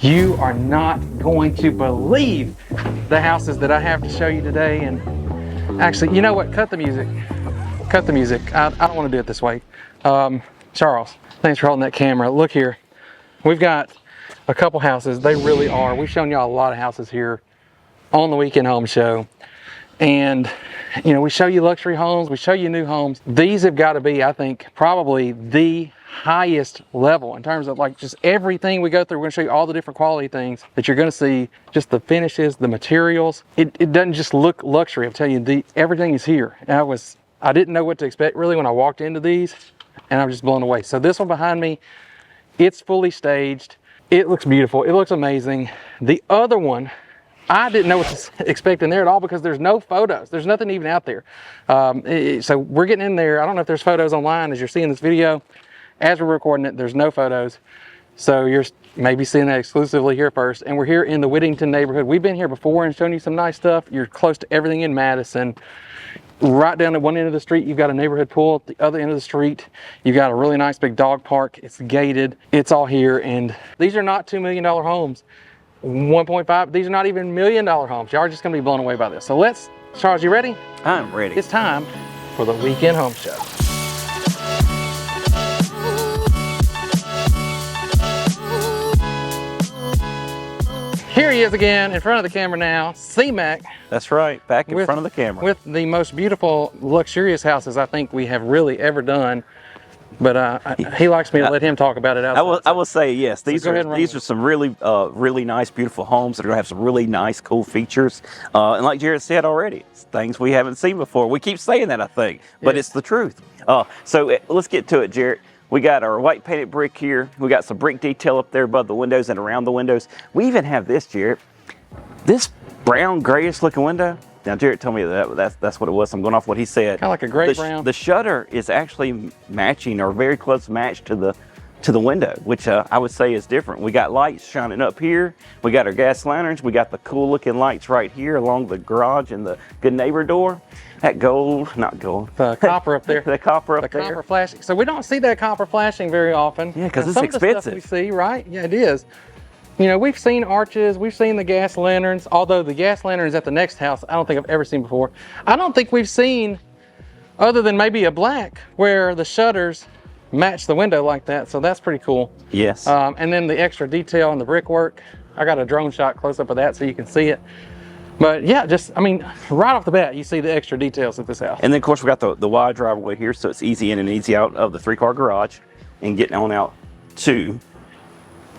You are not going to believe the houses that I have to show you today. And actually, you know what? Cut the music. Cut the music. I don't want to do it this way. Charles, thanks for holding that camera. Look here. We've got a couple houses. They really are. We've shown y'all a lot of houses here on the Weekend Home Show. And, you know, we show you luxury homes. We show you new homes. These have got to be, I think, probably the highest level in terms of like just everything we go through. We're going to show you all the different quality things that you're going to see, just the finishes, the materials. It doesn't just look luxury. I'm telling you, everything is here. I didn't know what to expect really when I walked into these, and I'm just blown away. So this one behind me, it's fully staged. It looks beautiful. It looks amazing. The other one, I didn't know what to expect in there at all because there's no photos. There's nothing even out there. So we're getting in there. I don't know if there's photos online as you're seeing this video. As we're recording it, there's no photos. So you're maybe seeing that exclusively here first. And we're here in the Whittington neighborhood. We've been here before and shown you some nice stuff. You're close to everything in Madison. Right down at one end of the street, you've got a neighborhood pool. At the other end of the street, you've got a really nice big dog park. It's gated. It's all here. And these are not $2 million homes. 1.5, these are not even $1 million homes. Y'all are just gonna be blown away by this. So Charles, you ready? I'm ready. It's time for the Weekend Home Show. Here he is again in front of the camera now, C-Mac. That's right, back in front of the camera. With the most beautiful, luxurious houses I think we have really ever done. But he likes me to let him talk about it outside. I will say yes. These are some really really nice, beautiful homes that are gonna have some really nice, cool features. And like Jared said already, it's things we haven't seen before. We keep saying that, I think, but it's the truth. So let's get to it, Jared. We got our white painted brick here. We got some brick detail up there above the windows and around the windows. We even have this, Jared. This brown, grayish looking window. Now, Jared told me that's what it was. I'm going off what he said. Kind of like a gray brown. The shutter is actually matching or very close match to the window, which I would say is different. We got lights shining up here. We got our gas lanterns. We got the cool looking lights right here along the garage and the good neighbor door. That gold, not gold. The copper up there. The copper up there. The copper flashing. So we don't see that copper flashing very often. Yeah, because it's some expensive. Of the stuff we see, right? Yeah, it is. You know, we've seen arches, we've seen the gas lanterns, although the gas lanterns at the next house, I don't think I've ever seen before. I don't think we've seen, other than maybe a black, where the shutters match the window like that, so that's pretty cool. Yes. And then the extra detail in the brickwork. I got a drone shot close up of that so you can see it. But yeah, right off the bat, you see the extra details at this house. And then of course we got the wide driveway here, so it's easy in and easy out of the 3-car garage and getting on out to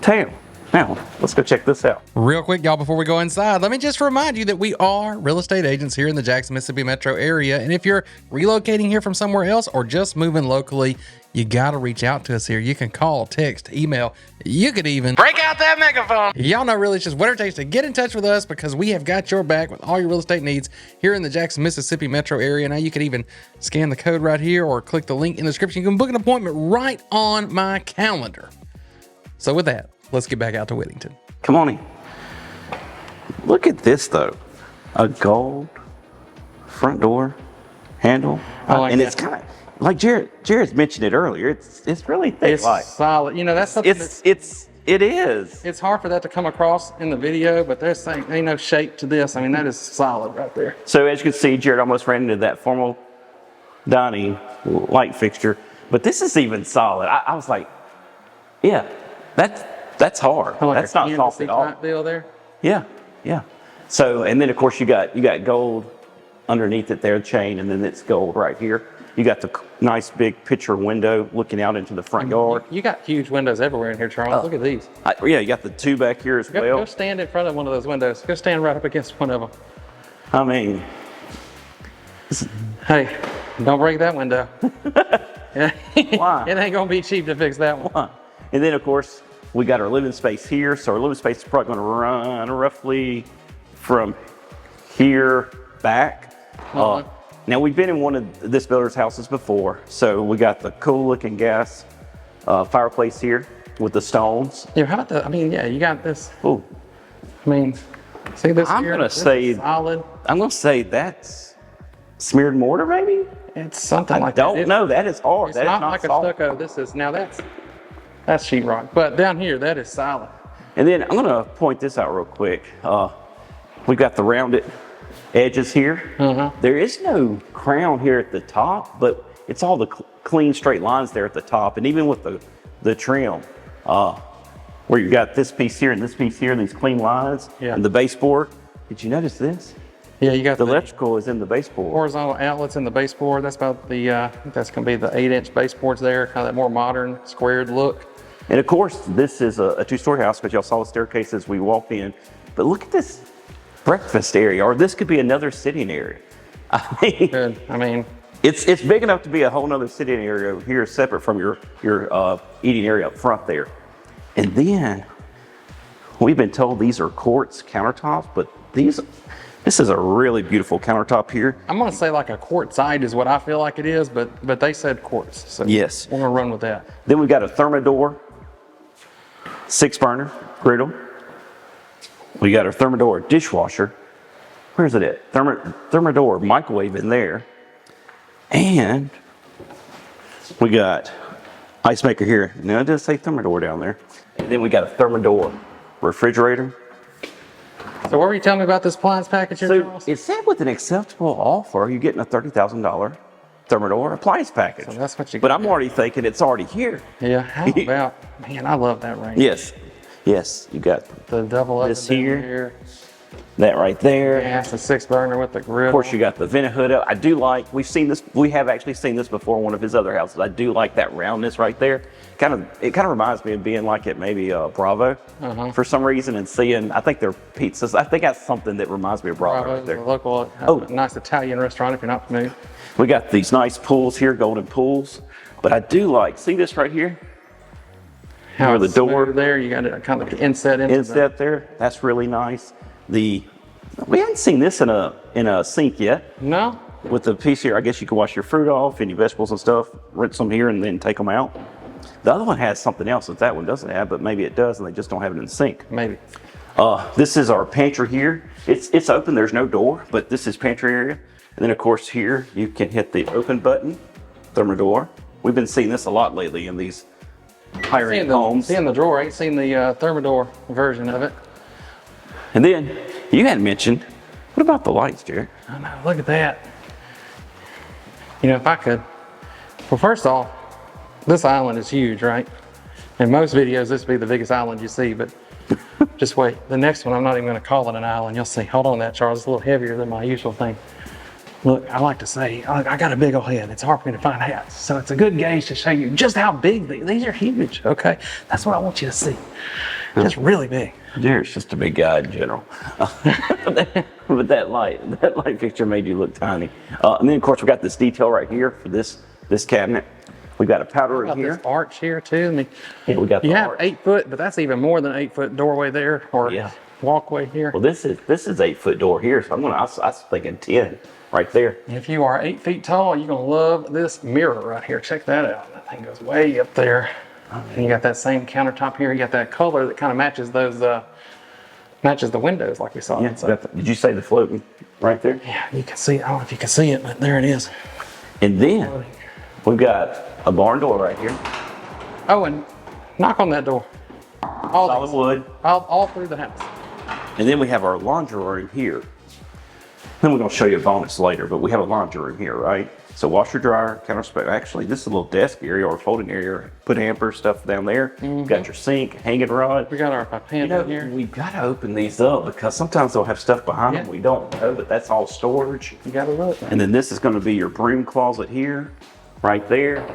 town. Now, let's go check this out. Real quick, y'all, before we go inside, let me just remind you that we are real estate agents here in the Jackson, Mississippi metro area. And if you're relocating here from somewhere else or just moving locally, you got to reach out to us here. You can call, text, email. You could even Break out that megaphone. Y'all know really it's just whatever it takes to get in touch with us because we have got your back with all your real estate needs here in the Jackson, Mississippi metro area. Now you can even scan the code right here or click the link in the description. You can book an appointment right on my calendar. So with that, let's get back out to Whittington. Come on in. Look at this though. A gold front door handle. And it's kind of like Jared's mentioned it earlier. It's really thick. It's solid. You know, that's something it is. It's hard for that to come across in the video, but ain't no shape to this. I mean, that is solid right there. So as you can see, Jared almost ran into that formal dining light fixture, but this is even solid. I was like, yeah, that's hard. Like that's not soft at all. Deal there. Yeah. So, and then of course you got gold underneath it there, chain, and then it's gold right here. You got the nice big picture window looking out into the front yard. You got huge windows everywhere in here, Charles. Look at these. Yeah, you got the two back here as well. Go stand in front of one of those windows. Go stand right up against one of them. I mean, hey, don't break that window. Why? It ain't gonna be cheap to fix that one. Why? And then of course we got our living space here. So our living space is probably going to run roughly from here back. Now we've been in one of this builder's houses before, so we got the cool looking gas fireplace here with the stones. Yeah, how about you got this. Ooh. I mean, see this I'm here? gonna say solid. I'm gonna say that's smeared mortar, maybe. It's something like that. I don't know. That is hard. It's that not is not like solid. a stucco. That's sheetrock. But down here, that is solid. And then I'm going to point this out real quick. We've got the rounded edges here. There is no crown here at the top, but it's all the clean straight lines there at the top. And even with the trim, where you got this piece here and this piece here, these clean lines, and the baseboard. Did you notice this? Yeah, you got the electrical is in the baseboard. Horizontal outlets in the baseboard. That's about the, I think that's going to be the 8-inch baseboards there, kind of that more modern squared look. And of course, this is a 2-story house, because y'all saw the staircase as we walked in. But look at this breakfast area, or this could be another sitting area. Good. I mean, it's big enough to be a whole nother sitting area here, separate from your eating area up front there. And then we've been told these are quartz countertops, but this is a really beautiful countertop here. I'm going to say like a quartzite is what I feel like it is, but they said quartz. So yes, we're going to run with that. Then we've got a Thermador 6-burner griddle. We got our Thermador dishwasher. Where's it at? Thermador microwave in there. And we got ice maker here. Now it does say Thermador down there. And then we got a Thermador refrigerator. So what were you telling me about this appliance package here, So Charles? it said with an acceptable offer, you're getting a $30,000 Thermador appliance package. So that's what you But get. I'm already thinking it's already here. Yeah, how about, man, I love that range. Yes, you got The double oven this down here. That right there. Yeah, it's a 6-burner with the grill. Of course, you got the vent hood up. I do like, we have actually seen this before in one of his other houses. I do like that roundness right there. It kind of reminds me of being like at maybe Bravo for some reason, and seeing, I think their pizzas, I think that's something that reminds me of Bravo right there. A local, nice Italian restaurant if you're not familiar. We got these nice pools here, golden pools. But I do like, see this right here? How the it's door smooth there, you got it kind of the inset into inset there. That's really nice. We hadn't seen this in a sink yet. No. With the piece here, I guess you can wash your fruit off and your vegetables and stuff, rinse them here and then take them out. The other one has something else that one doesn't have, but maybe it does and they just don't have it in the sink. Maybe. This is our pantry here. It's open, there's no door, but this is pantry area. And then of course here, you can hit the open button, Thermador. We've been seeing this a lot lately in these higher end homes. See in the drawer, I ain't seen the Thermador version of it. And then you had mentioned, what about the lights, Jared? I know, look at that. You know, if I could, well, first off, this island is huge, right? In most videos, this would be the biggest island you see, but just wait. The next one, I'm not even going to call it an island. You'll see. Hold on that, Charles. It's a little heavier than my usual thing. Look, I like to say, I got a big old head. It's hard for me to find hats. So it's a good gauge to show you just how big these are huge, okay? That's what I want you to see. Just really big. Jared's just a big guy in general. But that light fixture made you look tiny. And then of course we got this detail right here for this cabinet. We got a powder room here. This arch here too. I mean, Yeah, we got the you have arch. 8 foot, but that's even more than 8 foot doorway there or walkway here. Well, this is 8 foot door here, so I was thinking 10 right there. If you are 8 feet tall, you're gonna love this mirror right here. Check that out. That thing goes way up there. And you got that same countertop here. You got that color that kind of matches those, matches the windows like we saw. Yeah, did you say the floating right there? Yeah, you can see it. I don't know if you can see it, but there it is. And then we've got a barn door right here. Oh, and knock on that door. Solid wood. All through the house. And then we have our laundry room here. Then we're going to show you a bonus later, but we have a laundry room here, right? So washer, dryer, counter space. Actually, this is a little desk area or folding area. Put hampers, stuff down there. You've got your sink, hanging rod. We got our panda here. We've got to open these up because sometimes they'll have stuff behind them we don't know, but that's all storage. You got to look. And then this is going to be your broom closet here, right there.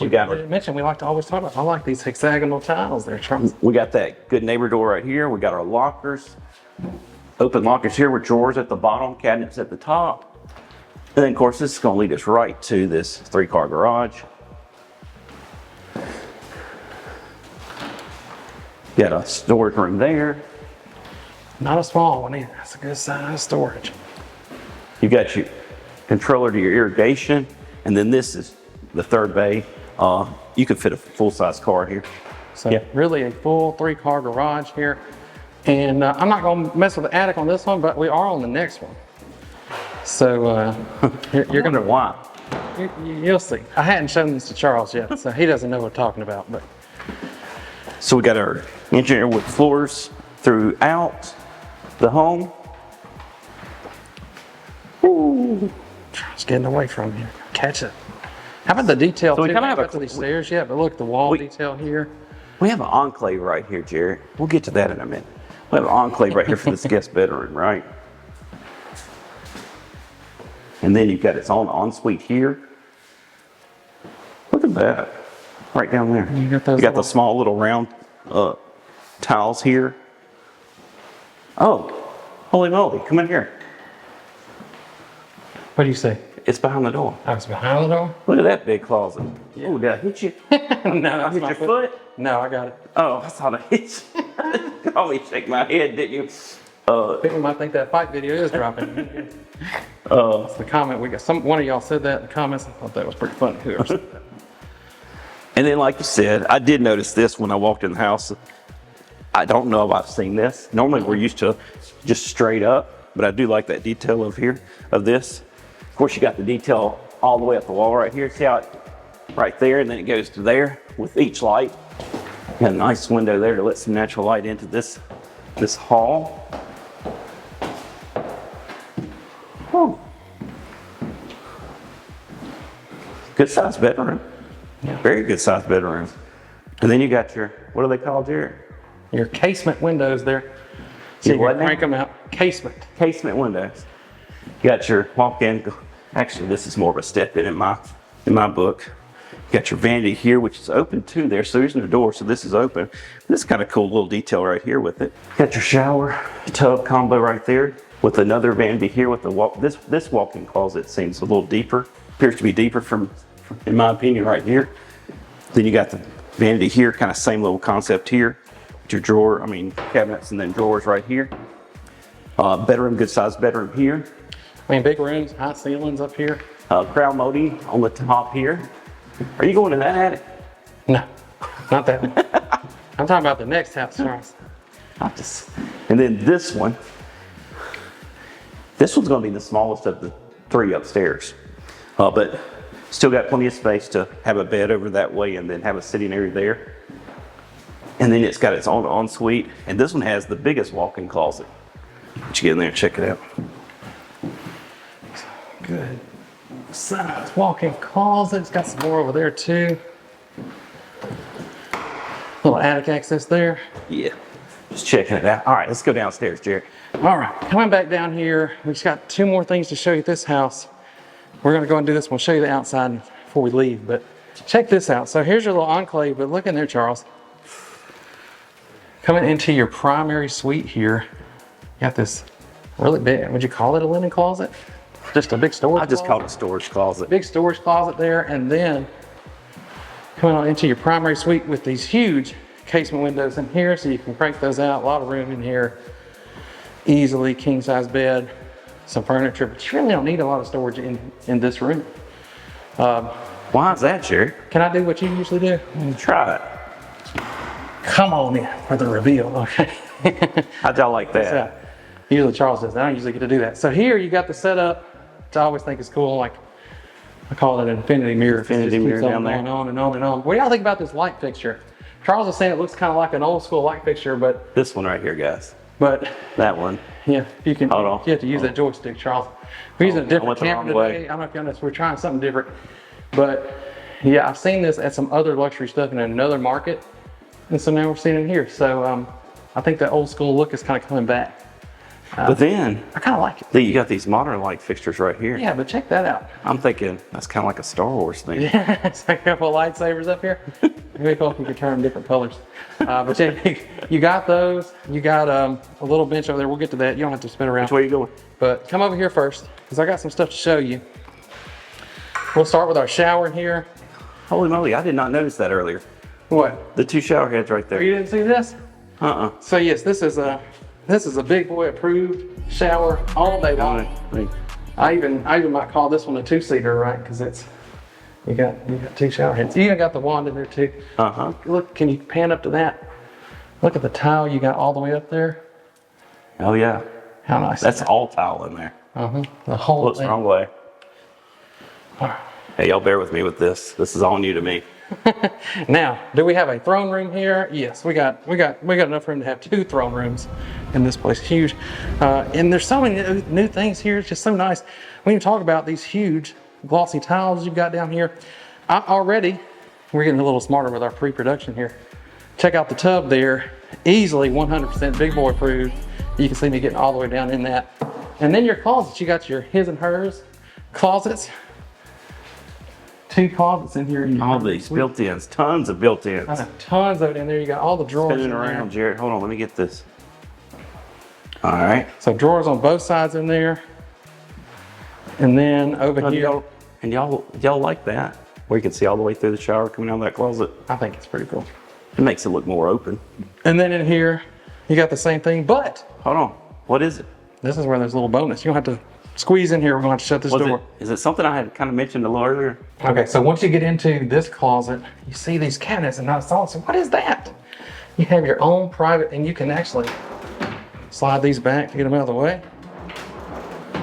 We got I mentioned we like to always talk about. I like these hexagonal tiles there, Charles. We got that good neighbor door right here. We got our lockers. Open lockers here with drawers at the bottom, cabinets at the top. And then of course this is going to lead us right to this 3-car garage. Got a storage room there. Not a small one either. That's a good size storage. You got your controller to your irrigation. And then this is the third bay. You could fit a full-size car here. So really a full 3-car garage here. And I'm not going to mess with the attic on this one, but we are on the next one. So you're going to why? You'll see. I hadn't shown this to Charles yet, so he doesn't know what we're talking about. But So we got our Engineered wood floors throughout the home. Ooh. It's getting away from you. Catch it. How about the detail? So we too? kinda I have haven't got to these stairs yet, but look, the wall detail here. We have an enclave right here, Jared. We'll get to that in a minute. We have an enclave right here for this guest bedroom, right? And then you've got its own ensuite here. Look at that, right down there. You got the small little round tiles here. Oh, holy moly, come in here. What do you say? It's behind the door. I was behind the door? Look at that big closet. Oh, did I hit you? No, I hit your foot? No, I got it. Oh, I thought I hit you. Always shake my head, didn't you? People might think that fight video is dropping. That's the comment we got. One of y'all said that in the comments. I thought that was pretty funny. Whoever said that. And then, like you said, I did notice this when I walked in the house. I don't know if I've seen this. Normally, we're used to just straight up, but I do like that detail of here, of this. Of course, you got the detail all the way up the wall right here. See how it right there, and then it goes to there with each light. Got a nice window there to let some natural light into this hall. Oh. Good sized bedroom. Yeah. Very good sized bedroom. And then you got your, what are they called, Jared? Your casement windows there. So you Your can what crank now? them out. Casement. Casement windows. You got your walk-in. Actually, this is more of a step in my book. You got your vanity here, which is open too there. So there's no door, so this is open. This is kind of cool little detail right here with it. Got your shower tub combo right there with another vanity here with the this walk-in closet seems a little deeper. Appears to be deeper from in my opinion, right here. Then you got the vanity here, kind of same little concept here. Your drawer, cabinets and then drawers right here. Bedroom, good sized bedroom here. Big rooms, high ceilings up here. Crown molding on the top here. Are you going in that attic? No, not that one. I'm talking about the next house, Charles. And then this one's going to be the smallest of the three upstairs. But still got plenty of space to have a bed over that way and then have a sitting area there. And then it's got its own ensuite. And this one has the biggest walk-in closet. Let's get in there and check it out. Good size walk-in closet. It's got some more over there too. Little attic access there. Yeah, just checking it out. All right, let's go downstairs, Jared. All right, coming back down here, we just got two more things to show you at this house. We're gonna go and do this. We'll show you the outside before we leave, but check this out. So here's your little enclave, but look in there, Charles. Coming into your primary suite here, you got this really big, would you call it a linen closet? Just a big storage I just closet? called it a storage closet. Big storage closet there, and then coming on into your primary suite with these huge casement windows in here, so you can crank those out. A lot of room in here, easily king size bed, some furniture, but you really don't need a lot of storage in this room. Why is that, Jared? Can I do what you usually do? Try it. Come on in for the reveal, okay? How'd y'all like that? So, usually Charles does that. I don't usually get to do that. So here you got the setup, which I always think is cool. Like I call it an infinity mirror. Infinity it just mirror keeps down there. going on and on and on. What do y'all think about this light fixture? Charles is saying it looks kind of like an old school light fixture, but This one right here, guys. That one. Yeah, you can. Hold on. You have to use that joystick, Charles. We're using a I different went the camera wrong way. today. I don't know if y'all noticed. We're trying something different, but yeah, I've seen this at some other luxury stuff in another market, and so now we're seeing it here. So I think that old school look is kind of coming back. But then, I kind of like it. you got these modern light fixtures right here. Yeah, but check that out. I'm thinking that's kind of like a Star Wars thing. Yeah, it's like a couple of lightsabers up here. Maybe cool if you could turn them different colors. But yeah, you got those. You got a little bench over there. We'll get to that. You don't have to spin around. Which way you going? But come over here first, because I got some stuff to show you. We'll start with our shower here. Holy moly, I did not notice that earlier. What? The two shower heads right Oh, there. you didn't see this? Uh-uh. So yes, this is a big boy approved shower all day long. I even might call this one a two-seater, right? Because you got two shower heads. You even got the wand in there too. Uh-huh. Look, can you pan up to that? Look at the tile you got all the way up there. Oh yeah. How nice. That's all tile in there. The whole Looks the thing. wrong way. Hey, y'all bear with me with this. This is all new to me. Now, do we have a throne room here? Yes, we got enough room to have 2 throne rooms in this place. Huge. And there's so many new things here. It's just so nice. When you talk about these huge glossy tiles you've got down here, we're getting a little smarter with our pre-production here. Check out the tub there. Easily 100% big boy proof. You can see me getting all the way down in that. And then your closets, you got your his and hers closets. 2 closets in here. All these built-ins, tons of built-ins. Tons of it in there. You got all the drawers Spinning around, Jared. Hold on, let me get this. All right. So drawers on both sides in there. And then over here. And y'all like that? Where you can see all the way through the shower coming out of that closet. I think it's pretty cool. It makes it look more open. And then in here, you got the same thing, but hold on. What is it? This is where there's a little bonus. You don't have to squeeze in here. We're going to have to shut this door. Is it something I had kind of mentioned a little earlier? Okay, so once you get into this closet, you see these cabinets and not solid. So what is that? You have your own private, and you can actually slide these back to get them out of the way.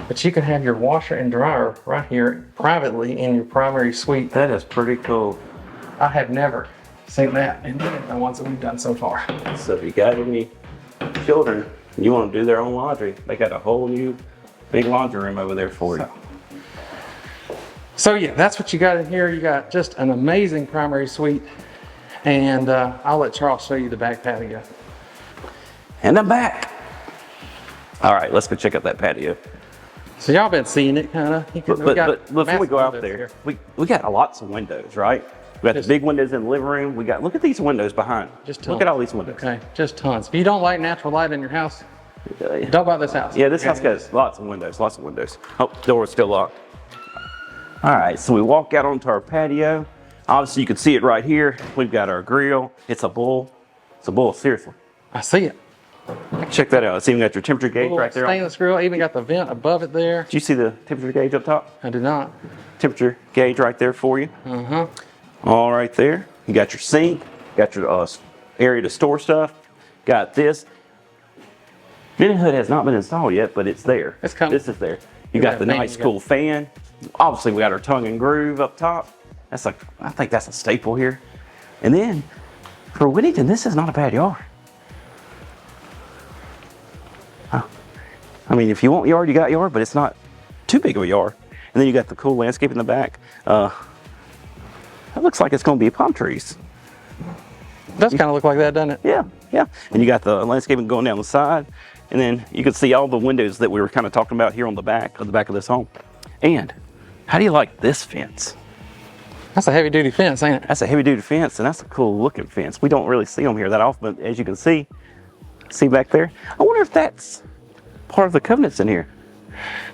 But you can have your washer and dryer right here privately in your primary suite. That is pretty cool. I have never seen that in the ones that we've done so far. So if you got any children and you want to do their own laundry, they got a whole new big laundry room over there for you. So yeah, that's what you got in here. You got just an amazing primary suite. And I'll let Charles show you the back patio. And I'm back. All right, let's go check out that patio. So y'all been seeing it kind of. But before we go out there, we got lots of windows, right? We got the big windows in the living room. Look at these windows behind. Look at all these windows. Okay, just tons. If you don't like natural light in your house, don't buy this house. Yeah, this house got lots of windows, lots of windows. Oh, door is still locked. All right, so we walk out onto our patio. Obviously, you can see it right here. We've got our grill. It's a bull. It's a bull, seriously. I see it. Check that out. It's even got your temperature gauge right there. Stainless grill, even got the vent above it there. Did you see the temperature gauge up top? I did not. Temperature gauge right there for you. All right there. You got your sink, got your area to store stuff. Got this. Venting hood has not been installed yet, but it's there. It's coming. This is there. You got the nice cool fan. Obviously, we got our tongue and groove up top. I think that's a staple here. And then for Whittington, this is not a bad yard. I mean, if you want yard, you got yard, but it's not too big of a yard. And then you got the cool landscape in the back. That looks like it's going to be palm trees. Does kind of look like that, doesn't it? Yeah, yeah. And you got the landscaping going down the side. And then you can see all the windows that we were kind of talking about here on the back of this home. And how do you like this fence? That's a heavy duty fence, ain't it? That's a heavy duty fence, and that's a cool looking fence. We don't really see them here that often, but as you can see back there. I wonder if that's part of the covenants in here.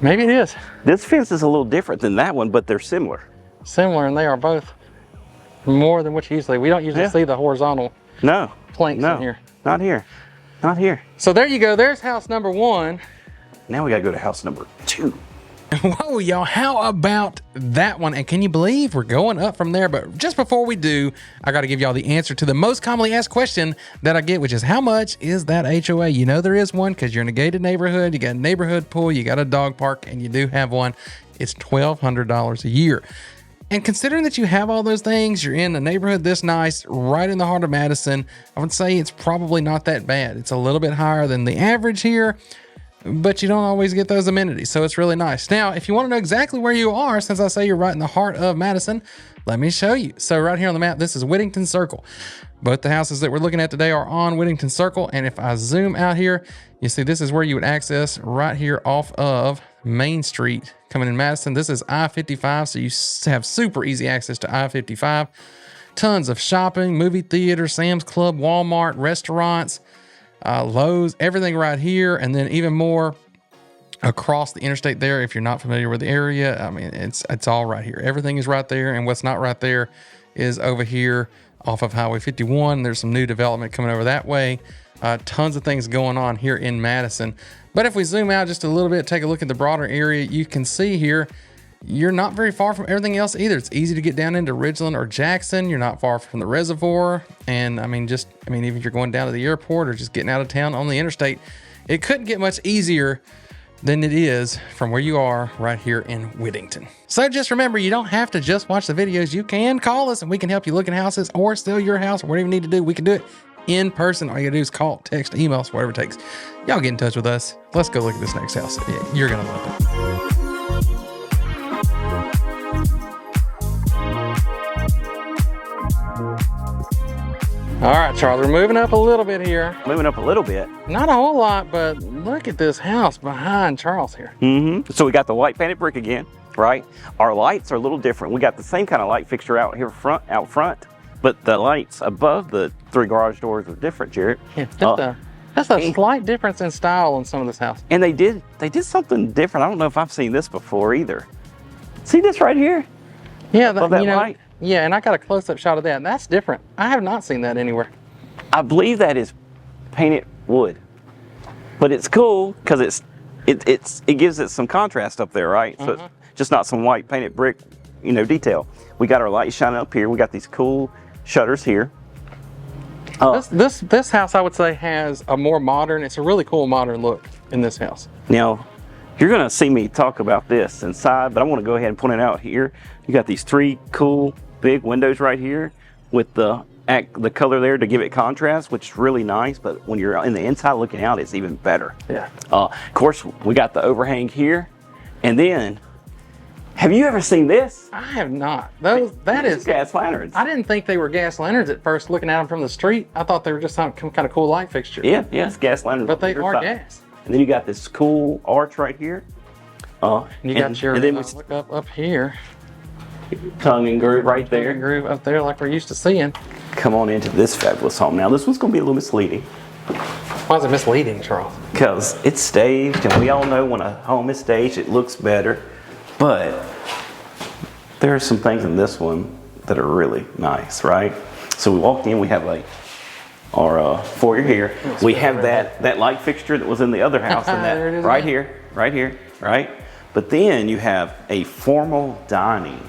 Maybe it is. This fence is a little different than that one, but they're similar. Similar, and they are both more than what you usually. We don't usually see the horizontal planks in here. Not here. Not here. So there you go. There's house number 1. Now we got to go to house number 2. Whoa, y'all, how about that one? And can you believe we're going up from there? But just before we do, I got to give y'all the answer to the most commonly asked question that I get, which is how much is that HOA? You know there is one because you're in a gated neighborhood, you got a neighborhood pool, you got a dog park, and you do have one. It's $1,200 a year. And considering that you have all those things, you're in a neighborhood this nice, right in the heart of Madison, I would say it's probably not that bad. It's a little bit higher than the average here, but you don't always get those amenities, so it's really nice. Now, if you want to know exactly where you are, since I say you're right in the heart of Madison, let me show you. So right here on the map, this is Whittington Circle. Both the houses that we're looking at today are on Whittington Circle, and if I zoom out here, you see this is where you would access right here off of Main Street coming in Madison. This is I-55, so you have super easy access to I-55. Tons of shopping, movie theater, Sam's Club, Walmart, restaurants, Lowe's, everything right here, and then even more across the interstate there. If you're not familiar with the area, I mean, it's all right here. Everything is right there, and what's not right there is over here off of Highway 51. There's some new development coming over that way. Tons of things going on here in Madison. But if we zoom out just a little bit, take a look at the broader area, you can see here, you're not very far from everything else either. It's easy to get down into Ridgeland or Jackson. You're not far from the reservoir. And even if you're going down to the airport or just getting out of town on the interstate, it couldn't get much easier than it is from where you are right here in Whittington. So just remember, you don't have to just watch the videos. You can call us and we can help you look at houses or sell your house or whatever you need to do. We can do it in person. All you gotta do is call, text, email us, whatever it takes. Y'all get in touch with us. Let's go look at this next house. You're gonna love it. All right, Charles, we're moving up a little bit here. Moving up a little bit. Not a whole lot, but look at this house behind Charles here. So we got the white painted brick again, right? Our lights are a little different. We got the same kind of light fixture out front, but the lights above the 3 garage doors are different, Jared. Yeah, that's a slight difference in style in some of this house. And they did something different. I don't know if I've seen this before either. See this right here? Yeah, that light? Yeah, and I got a close-up shot of that. That's different. I have not seen that anywhere. I believe that is painted wood, but it's cool because it gives it some contrast up there, right? So it's just not some white painted brick, detail. We got our lights shining up here. We got these cool shutters here. This house, I would say, has a more modern. It's a really cool modern look in this house. Now, you're gonna see me talk about this inside, but I want to go ahead and point it out here. You got these 3 cool big windows right here with the color there to give it contrast, which is really nice. But when you're in the inside looking out, it's even better. Yeah. Of course, we got the overhang here, and then have you ever seen this? I have not. That is gas lanterns. I didn't think they were gas lanterns at first. Looking at them from the street, I thought they were just some kind of cool light fixture. Yeah, it's gas lanterns. But they are gas. And then you got this cool arch right here. You got your look up here. Tongue and groove right Tongue there. and groove up there, like we're used to seeing. Come on into this fabulous home. Now this one's going to be a little misleading. Why is it misleading, Charles? Because it's staged, and we all know when a home is staged, it looks better. But there are some things in this one that are really nice, right? So we walked in, we have our foyer here. We have that light fixture that was in the other house, and that There it is right again. here, right? But then you have a formal dining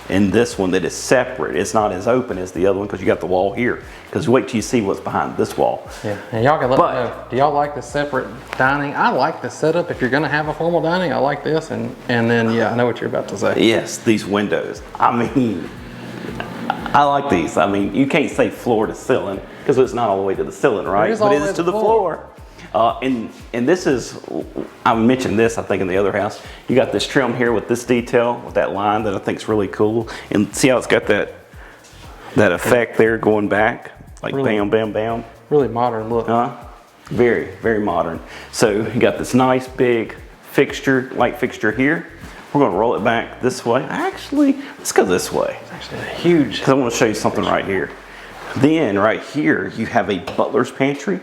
in this one that is separate. It's not as open as the other one because you got the wall here. Because wait till you see what's behind this wall. Yeah, and y'all can let me know. Do y'all like the separate dining? I like the setup. If you're going to have a formal dining, I like this. And then, yeah, I know what you're about to say. Yes, these windows. I mean, I like these. I mean, you can't say floor to ceiling because it's not all the way to the ceiling, right? But it is to the floor. And this is, I mentioned this, I think, in the other house. You got this trim here with this detail, with that line that I think is really cool. And see how it's got that effect there going back, like really, bam, bam, bam. Really modern look. Very, very modern. So you got this nice big fixture, light fixture here. We're going to roll it back this way. Actually, let's go this way. It's actually huge. Because I want to show you something right here. Then right here, you have a butler's pantry.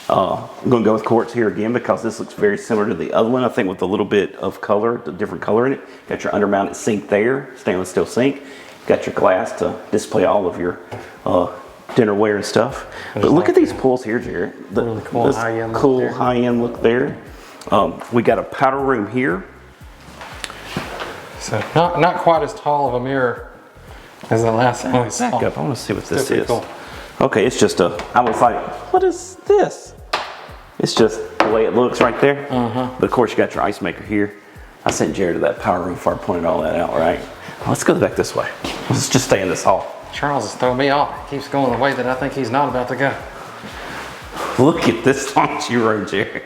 I'm going to go with quartz here again because this looks very similar to the other one. I think with a little bit of color, the different color in it. Got your undermounted sink there, stainless steel sink. Got your glass to display all of your dinnerware and stuff. But look at these pools here, Jared. Really cool high-end look there. We got a powder room here. So not quite as tall of a mirror as the last one we saw. Back up. I want to see what this is. Cool. Okay, it's just I was like, what is this? It's just the way it looks right there. But of course, you got your ice maker here. I sent Jared to that power room before I pointed all that out, right? Let's go back this way. Let's just stay in this hall. Charles is throwing me off. He keeps going the way that I think he's not about to go. Look at this laundry room, Jared.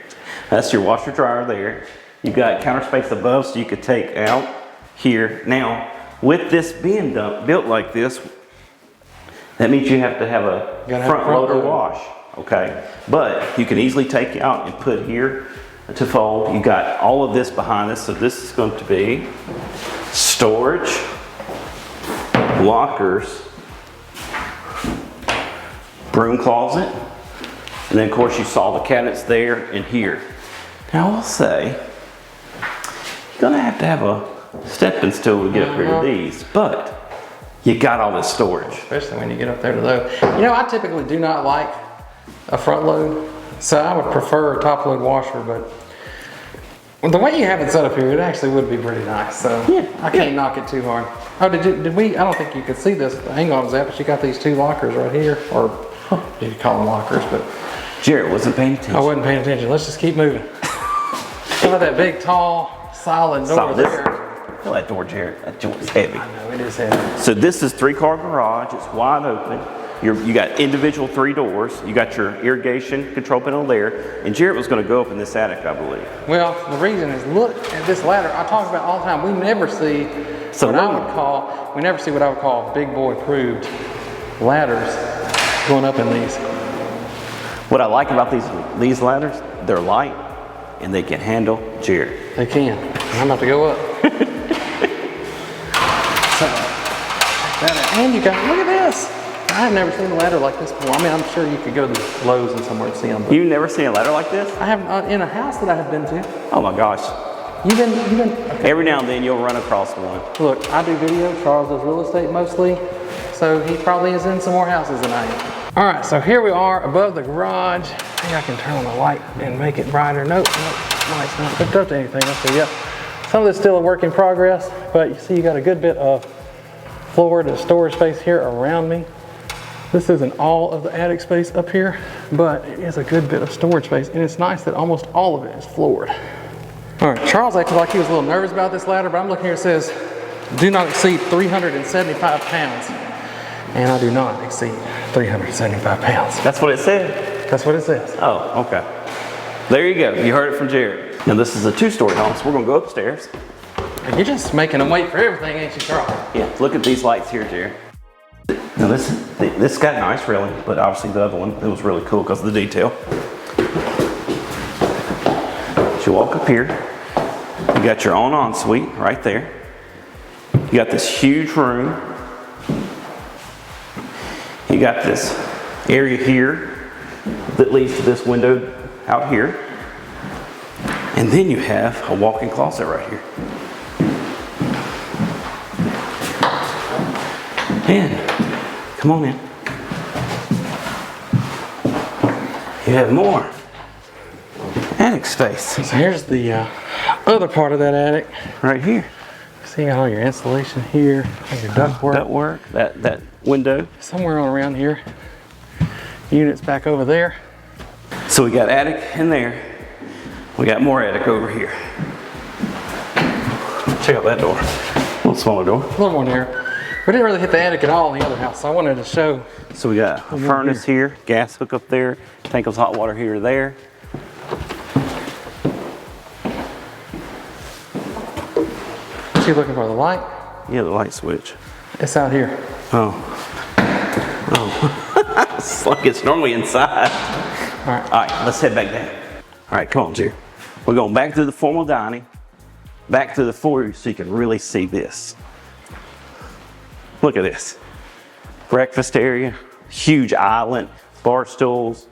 That's your washer dryer there. You got counter space above so you could take out here. Now, with this being built like this, that means you have to have a front loader wash, okay? But you can easily take out and put here to fold. You got all of this behind us, so this is going to be storage, lockers, broom closet, and then of course you saw the cabinets there and here. Now I'll say, you're gonna have to have a stepping stool to get up here to these, but you got all this storage. Especially when you get up there to those. You know, I typically do not like a front load, so I would prefer a top load washer, but the way you have it set up here, it actually would be pretty nice. So yeah, I can't knock it too hard. Oh, did we? I don't think you could see this angle on that, but you got these 2 lockers right here, or you could call them lockers, but Jared wasn't paying attention. I wasn't paying attention. Let's just keep moving. Look at that big, tall, solid door there. Look at that door, Jared. That door is heavy. I know, it is heavy. So this is 3-car garage. It's wide open. You got individual 3 doors. You got your irrigation control panel there. And Jared was going to go up in this attic, I believe. Well, the reason is, look at this ladder. I talk about all the time. We never see what I would call big boy approved ladders going up in these. What I like about these ladders, they're light and they can handle Jared. They can. I'm about to go up. And you got, look at this. I've never seen a ladder like this before. I mean, I'm sure you could go to Lowe's and somewhere and see them. You've never seen a ladder like this? I have in a house that I have been to. Oh my gosh. You've been okay. Every now and then you'll run across one. Look, I do video. Charles does real estate mostly. So he probably is in some more houses than I am. All right, so here we are above the garage. Maybe I can turn on the light and make it brighter. Nope, light's not hooked up to anything. Okay, yeah. Some of this is still a work in progress, but you see you got a good bit of floor to storage space here around me. This isn't all of the attic space up here, but it is a good bit of storage space, and it's nice that almost all of it is floored. All right, Charles acted like he was a little nervous about this ladder, but I'm looking here, it says, do not exceed 375 pounds. And I do not exceed 375 pounds. That's what it said? That's what it says. Oh, okay. There you go. You heard it from Jared. Now this is a 2-story home, so we're gonna go upstairs. You're just making them wait for everything, ain't you, Charles? Yeah, look at these lights here, Jared. Now this got nice railing, but obviously the other one, it was really cool because of the detail. So you walk up here, you got your own ensuite right there. You got this huge room. You got this area here that leads to this window out here. And then you have a walk-in closet right here. And come on in. You have more attic space. So here's the other part of that attic. Right here. See all your insulation here, all your ductwork. Ductwork, that window. Somewhere on around here. Units back over there. So we got attic in there. We got more attic over here. Check out that door. A little smaller door. A little more narrow. We didn't really hit the attic at all in the other house, so I wanted to show. So we got a furnace here, gas hookup there, tank of hot water here or there. Is she looking for the light? Yeah, the light switch. It's out here. Oh. It's like it's normally inside. All right. All right, let's head back down. All right, come on, Jerry. We're going back to the formal dining, back to the foyer so you can really see this. Look at this. Breakfast area, huge island, bar stools,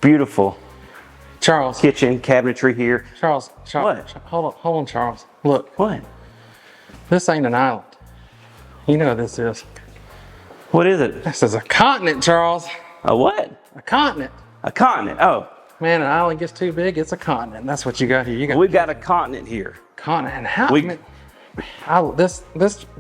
beautiful Charles. kitchen, cabinetry here. Charles. What? Hold on, Charles. Look. What? This ain't an island. You know what this is. What is it? This is a continent, Charles. A what? A continent. A continent. Oh. Man, an island gets too big, it's a continent. That's what you got here. You got We've got a continent here. continent. And how? We- This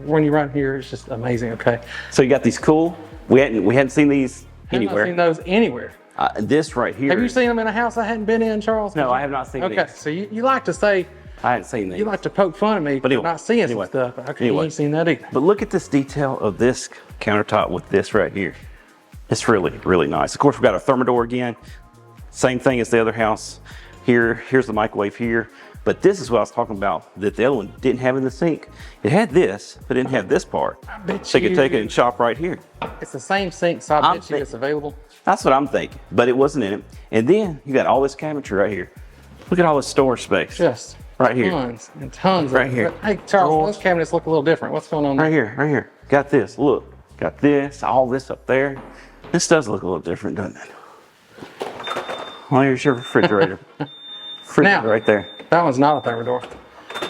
when you run here, it's just amazing. Okay. So you got these cool. We hadn't seen these I've anywhere. not seen those anywhere. This right here. Have you seen them in a house I hadn't been in, Charles? No, I have not seen Okay, these. so you like to say, I hadn't seen these. you like to poke fun at me But for anyway, not seeing anyway, some stuff. Okay, anyway. you ain't seen that either. But look at this detail of this countertop with this right here. It's really, really nice. Of course, we've got our thermidor again. Same thing as the other house. Here's the microwave here. But this is what I was talking about that the other one didn't have in the sink. It had this, but it didn't have this part. bet So you could you- take it and shop right here. It's the same sink, so I bet you it's available. That's what I'm thinking, but it wasn't in it. And then you got all this cabinetry right here. Look at all this storage space. Just Right here. tons and tons. Right of, here. Hey, Charles, Drawers. those cabinets look a little different. What's going on there? Right here, right here. Got this, look. Got this, all this up there. This does look a little different, doesn't it? Well, here's your refrigerator. Refrigerator Now- right there. That one's not a thermidor,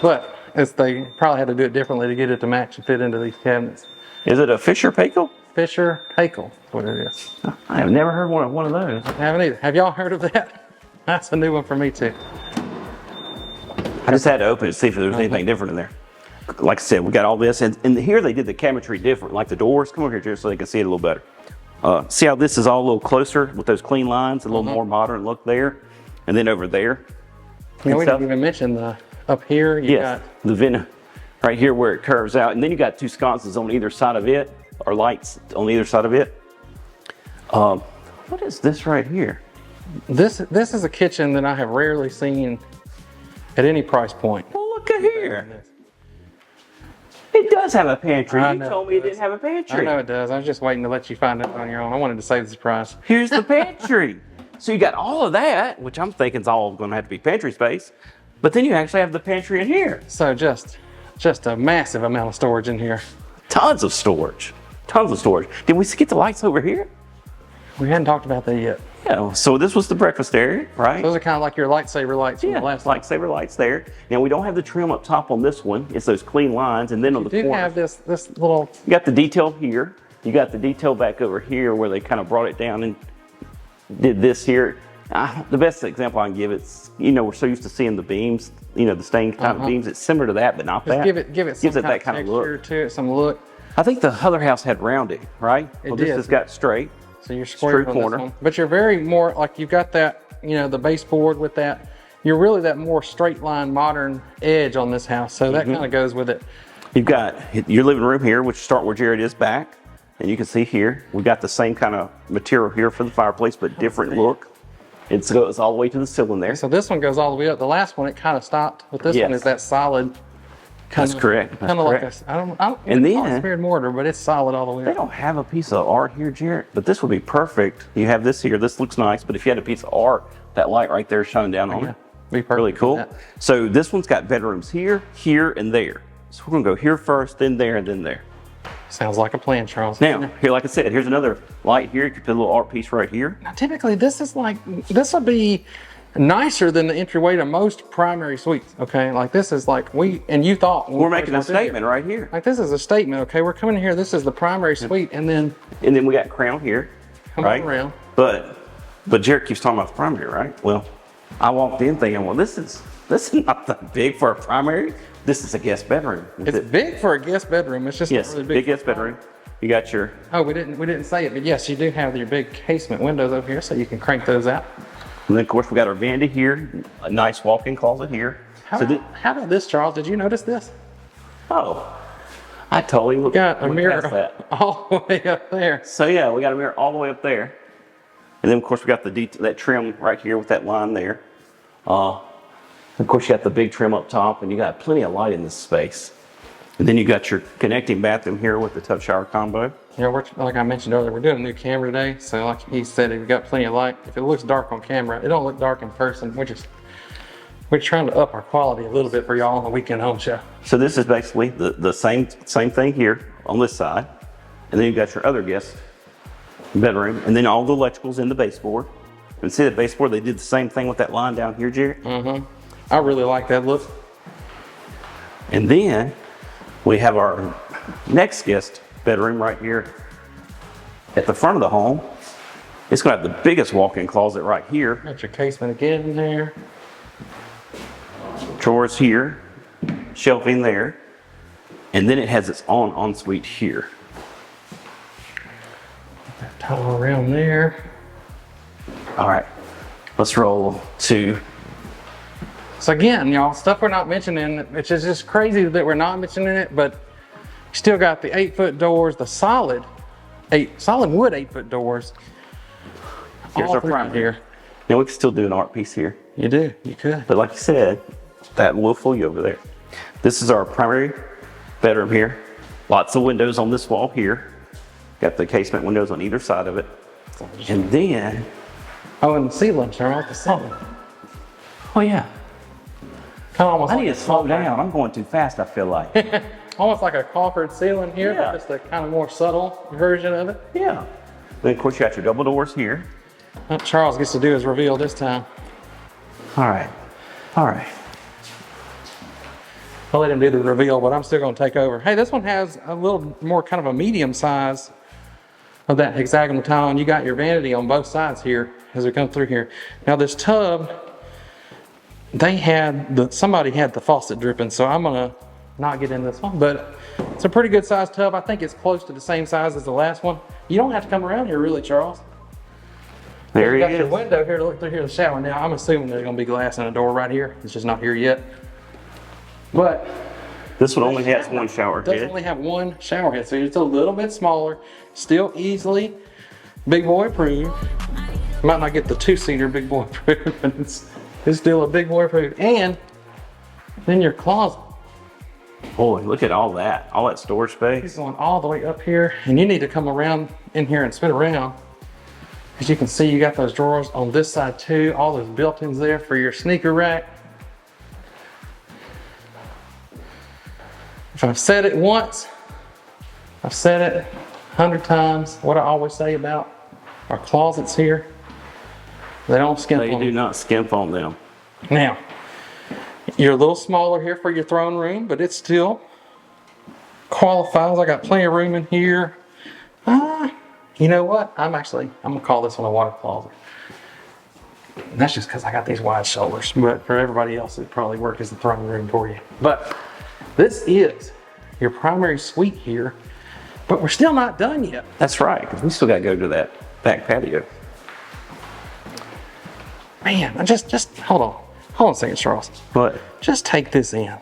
but they probably had to do it differently to get it to match and fit into these cabinets. Is it a Fisher Paykel? Fisher Paykel, is what it is. I have never heard one of those. I haven't either. Have y'all heard of that? That's a new one for me too. I just had to open it to see if there was anything different in there. Like I said, we got all this, and here they did the cabinetry different, like the doors. Come over here, just so they can see it a little better. See how this is all a little closer with those clean lines, a little more modern look there, and then over there, we didn't even mention the up here. You Yes, the vent right here where it curves out, and then you got 2 sconces on either side of it, or lights on either side of it. What is this right here? This is a kitchen that I have rarely seen at any price point. Well, look at here. It does have a pantry. I You know told me it didn't have a I pantry. know it does. I was just waiting to let you find out on your own. I wanted to save the surprise. Here's the pantry. So you got all of that, which I'm thinking is all going to have to be pantry space. But then you actually have the pantry in here. So just a massive amount of storage in here. Tons of storage. Tons of storage. Did we get the lights over here? We hadn't talked about that yet. Yeah. So this was the breakfast area, right? Those are kind of like your lightsaber lights from the last one. lightsaber lights there. Now we don't have the trim up top on this one. It's those clean lines, and then on the You do corner, have this little. you got the detail here. You got the detail back over here where they kind of brought it down and did this here. The best example I can give it's, we're so used to seeing the beams, the stained kind of beams. It's similar to that, but not that. Give it some Gives it that kind of texture look. to it, some look. I think the other house had rounding, right? It This did. has got straight. So you're square on corner. this one. But you're very more like you've got that, the baseboard with that. You're really that more straight line modern edge on this house. So that kind of goes with it. You've got your living room here, which start where Jared is back. And you can see here, we got the same kind of material here for the fireplace, but different look. It goes all the way to the ceiling there. So this one goes all the way up. The last one, it kind of stopped. But this one Yes. is that solid. That's correct. That's Kind of like correct. I don't And call it then- smeared mortar, but it's solid all the way They up. don't have a piece of art here, Jared, but this would be perfect. You have this here. This looks nice, but if you had a piece of art, that light right there shining down on it. Be perfect Really for cool. that. So this one's got bedrooms here, here, and there. So we're gonna go here first, then there, and then there. Sounds like a plan, Charles. Now, here, like I said, here's another light here. You could put a little art piece right here. Now, typically, this would be nicer than the entryway to most primary suites. Okay, like this is like you thought when We're we making a first walked in statement here. right here. Like this is a statement. Okay, we're coming in here. This is the primary suite, and then And then we got crown here, come right? on around. But Jared keeps talking about the primary, right? Well, I walked in thinking, well, this is not that big for a primary. This is a guest bedroom. It's big for a guest bedroom. It's just not Yes, really big guest bedroom. You got your, Oh, we didn't say it, but yes, you do have your big casement windows over here, so you can crank those out. and then of course we got our vanity here, a nice walk-in closet here. How So about this, Charles? Did you notice this? I totally looked Got a looked mirror past that. all the way up there. So yeah, we got a mirror all the way up there. And then of course we got that trim right here with that line there. Of course you got the big trim up top and you got plenty of light in this space. And then you got your connecting bathroom here with the tub shower combo. Like I mentioned earlier, we're doing a new camera today, so like he said, we've got plenty of light. If it looks dark on camera, it don't look dark in person. We're trying to up our quality a little bit for y'all on the weekend home show. So this is basically the same thing here on this side. And then you got your other guest bedroom. And then all the electricals in the baseboard. And see the baseboard, they did the same thing with that line down here, Jared. I really like that look. And then we have our next guest bedroom right here at the front of the home. It's gonna have the biggest walk-in closet right here. Got your casement again in there. Drawers here, shelving there. And then it has its own ensuite here. Tile around there. All right, let's roll to, So again, y'all, stuff we're not mentioning, which is just crazy that we're not mentioning it, but you still got the 8-foot doors, the solid wood 8-foot doors. here's all our throughout primary. here. Now we can still do an art piece here. You do, you could. But like you said, that will fool you over there. This is our primary bedroom here. Lots of windows on this wall here. Got the casement windows on either side of it. And then, Oh, and the ceiling, Charles, the ceiling. oh yeah, Kind of almost I like need a to slow Crawford- down. I'm going too fast, I feel like. Almost like a Crawford ceiling here, Yeah. but just a kind of more subtle version of it. Yeah. Then of course you got your double doors here. What Charles gets to do is reveal this time. All right. All right. I'll let him do the reveal, but I'm still going to take over. Hey, this one has a little more kind of a medium size of that hexagonal tile, and you got your vanity on both sides here as we come through here. Now this tub, somebody had the faucet dripping, so I'm gonna not get in this one, but it's a pretty good sized tub. I think it's close to the same size as the last one. You don't have to come around here really, Charles. There You he got your is. window here to look through here, the shower. Now, I'm assuming there's going to be glass in the door right here. It's just not here yet. But This one only has one shower it does head. only have one shower head, so it's a little bit smaller. Still easily big boy approved. Might not get the 2-seater big boy approved, but it's still a big boy approved. And then your closet. Boy, look at all that storage space. It's going all the way up here, and you need to come around in here and spin around. As you can see, you got those drawers on this side too. All those built-ins there for your sneaker rack. If I've said it once, I've said it 100 times. What I always say about our closets here, they don't skimp They on do them. not skimp on them. Now, you're a little smaller here for your throne room, but it still qualifies. I got plenty of room in here. You know what? I'm gonna call this one a water closet. And that's just because I got these wide shoulders, but for everybody else, it'd probably work as a throne room for you. But this is your primary suite here, but we're still not done yet. That's right, because we still got to go to that back patio. Man, I just hold on a second, Charles. But Just take this in.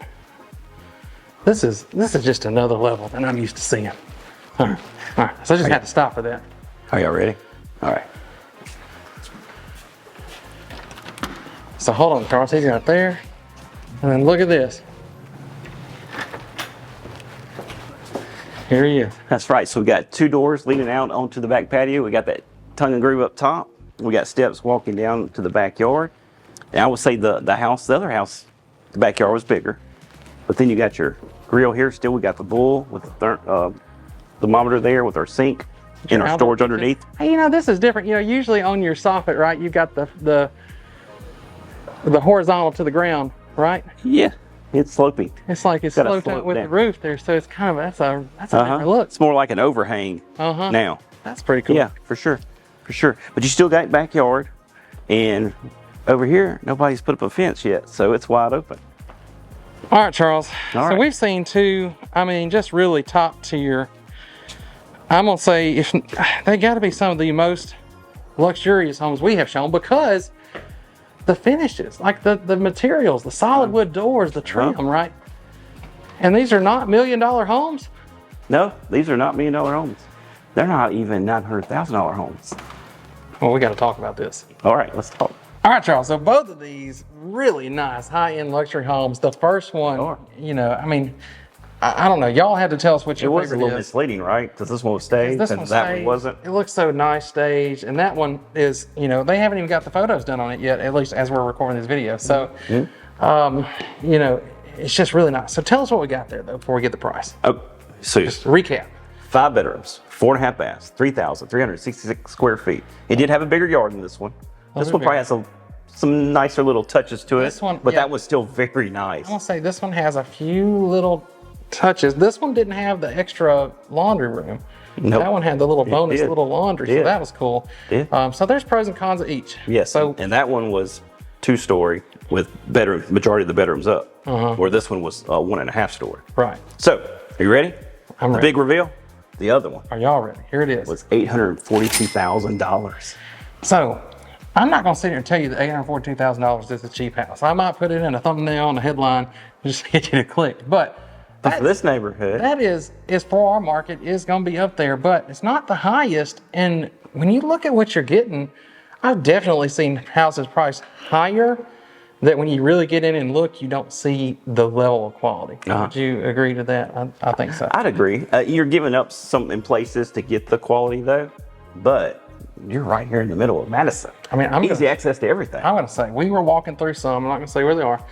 This is just another level than I'm used to seeing. All right. So I just had to stop for that. are y'all ready? All right. So hold on, Charles. He's right there, and then look at this. Here he is. That's right. So we got 2 doors leading out onto the back patio. We got that tongue and groove up top. We got steps walking down to the backyard. And I would say the other house, the backyard was bigger. But then you got your grill here. Still, we got the bull with the thermometer there with our sink and our storage underneath. Hey, this is different. Usually on your soffit, right, you've got the horizontal to the ground, right? Yeah, it's sloping. It's like it's Got a sloped slope out with the down. roof there, so it's kind of that's a different look. It's more like an overhang now. That's pretty cool. Yeah, for sure. But you still got backyard, and over here nobody's put up a fence yet, so it's wide open. All right, Charles. All so right. we've seen 2, just really top tier. I'm gonna say if they got to be some of the most luxurious homes we have shown, because the finishes, like the materials, the solid wood doors, the trim, right? And these are not $1 million homes. No, these are not $1 million homes. They're not even $900,000 homes. Well, we got to talk about this. All right, let's talk. All right, Charles. So both of these really nice high-end luxury homes. The first one, Sure. I don't know. Y'all had to tell us what It your was a favorite little is. misleading, right? Because this one was staged This and one's that staged. one wasn't. It looks so nice staged, and that one is, they haven't even got the photos done on it yet, at least as we're recording this video. So, it's just really nice. So tell us what we got there, though, before we get the price. Oh, so Recap. 5 bedrooms, 4.5 baths, 3,366 square feet. It did have a bigger yard than this one. This bit one probably has some nicer little touches to it. This one, but yeah. that was still very nice. I want to say this one has a few little touches. This one didn't have the extra laundry room. Nope. That one had the little bonus did. little laundry, so Did. that was cool. Did. So there's pros and cons of each. Yes. So And that one was 2-story with majority of the bedrooms up, where this one was 1.5 story. right. So, are you ready? I'm the ready. big reveal. The other one Are y'all ready? Here it is. was $842,000. So I'm not going to sit here and tell you that $842,000 is a cheap house. I might put it in a thumbnail on the headline just to get you to click, but But for this neighborhood, that is for our market, is going to be up there, but it's not the highest. And when you look at what you're getting, I've definitely seen houses priced higher that when you really get in and look, you don't see the level of quality. Would you agree to that? I think so. I'd agree. You're giving up some in places to get the quality though, but you're right here in the middle of Madison. I mean, easy access to everything. I'm going to say, we were walking through some, I'm not going to say where they are.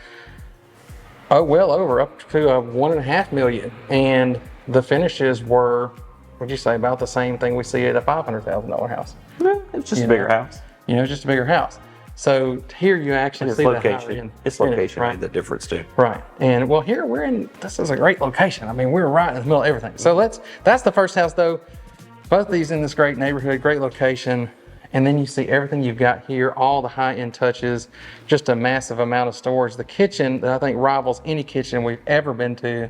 Oh, well over, up to $1.5 million. And the finishes were, what'd you say, about the same thing we see at a $500,000 house. It's just a bigger house. Just a bigger house. So here you actually It's see the higher location. end It's finish, location right? made the difference too. Right. And well, here this is a great location. I mean, we're right in the middle of everything. So that's the first house though. Both these in this great neighborhood, great location. And then you see everything you've got here, all the high-end touches, just a massive amount of storage. The kitchen that I think rivals any kitchen we've ever been to.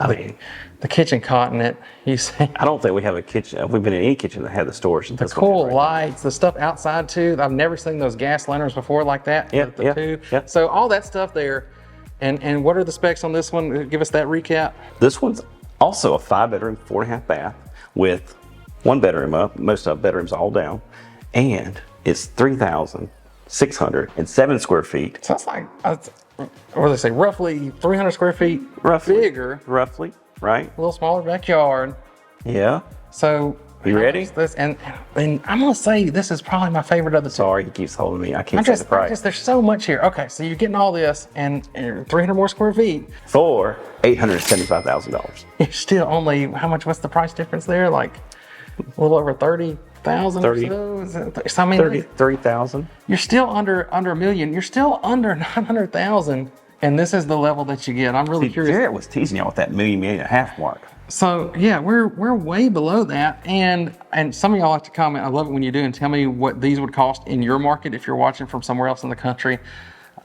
I mean, the kitchen continent, you see. I don't think we have a kitchen. We've been in any kitchen that had the storage. The cool lights, the stuff outside too. I've never seen those gas lanterns before like that. Yeah, the tube. yeah. So all that stuff there. And what are the specs on this one? Give us that recap. This one's also a 5-bedroom, 4.5 bath with 1 bedroom up, most of bedrooms all down, and it's 3,607 square feet. So that's like, what do they say? Roughly 300 square feet. Roughly bigger. Roughly, right? A little smaller backyard. Yeah. So. You ready? This, and I'm gonna say this is probably my favorite of the two. Sorry, he keeps holding me. I can't say the price. There's so much here. Okay, so you're getting all this and 300 more square feet. For $875,000. You're still only, how much, what's the price difference there? Like a little over 30,000 or so? So I mean, 30,000. You're still under $1 million. You're still under 900,000. And this is the level that you get. I'm really curious. Jared was teasing y'all with that million and a half mark. So yeah, we're way below that, and some of y'all like to comment. I love it when you do and tell me what these would cost in your market if you're watching from somewhere else in the country.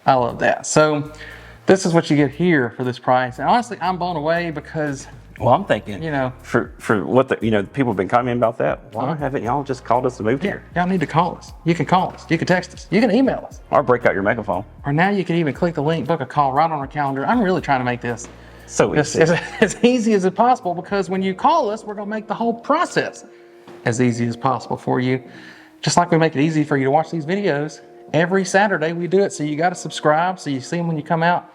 I love that. So this is what you get here for this price. And honestly, I'm blown away because, well, I'm thinking, for what people have been commenting about that. Why haven't y'all just called us to move here? Y'all need to call us. You can call us. You can text us. You can email us. Or break out your megaphone. Or now you can even click the link, book a call right on our calendar. I'm really trying to make this so easy. As easy as possible, because when you call us, we're going to make the whole process as easy as possible for you. Just like we make it easy for you to watch these videos. Every Saturday we do it, so you got to subscribe so you see them when you come out.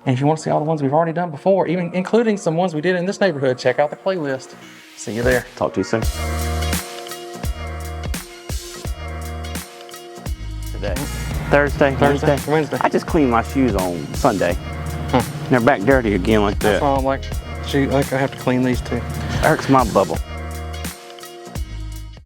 And if you want to see all the ones we've already done before, even including some ones we did in this neighborhood, check out the playlist. See you there. Talk to you soon. Today. Thursday. Wednesday. I just cleaned my shoes on Sunday. They're back dirty again like that. That's why I'm like, shoot, like I have to clean these too. Hurts my bubble.